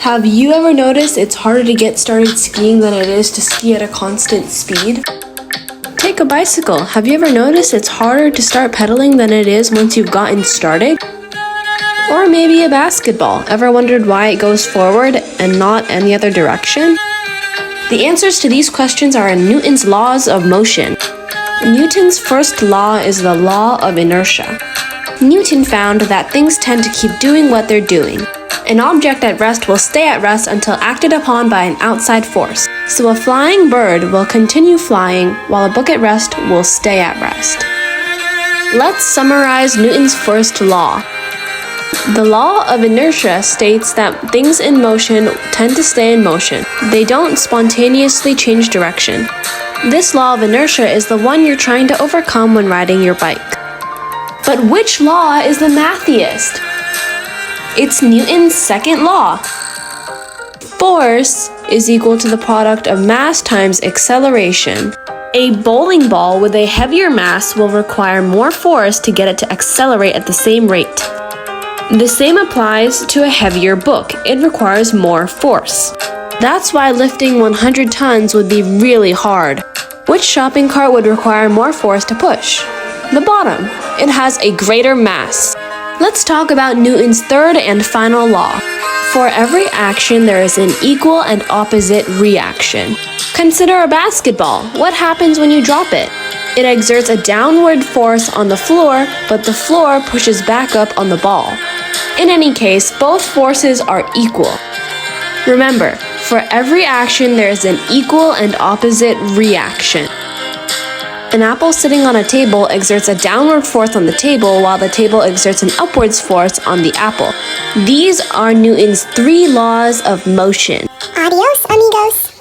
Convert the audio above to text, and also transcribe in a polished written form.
Have you ever noticed it's harder to get started skiing than it is to ski at a constant speed? Take a bicycle. Have you ever noticed it's harder to start pedaling than it is once you've gotten started? Or maybe a basketball. Ever wondered why it goes forward and not any other direction? The answers to these questions are in Newton's laws of motion. Newton's first law is the law of inertia. Newton found that things tend to keep doing what they're doing. An object at rest will stay at rest until acted upon by an outside force. So a flying bird will continue flying while a book at rest will stay at rest. Let's summarize Newton's first law. The law of inertia states that things in motion tend to stay in motion. They don't spontaneously change direction. This law of inertia is the one you're trying to overcome when riding your bike. But which law is the mathiest? It's Newton's second law. Force is equal to the product of mass times acceleration. A bowling ball with a heavier mass will require more force to get it to accelerate at the same rate. The same applies to a heavier book. It requires more force. That's why lifting 100 tons would be really hard. Which shopping cart would require more force to push? The bottom. It has a greater mass. Let's talk about Newton's third and final law. For every action, there is an equal and opposite reaction. Consider a basketball. What happens when you drop it? It exerts a downward force on the floor, but the floor pushes back up on the ball. In any case, both forces are equal. Remember, for every action, there is an equal and opposite reaction. An apple sitting on a table exerts a downward force on the table while the table exerts an upwards force on the apple. These are Newton's 3 laws of motion. Adios, amigos.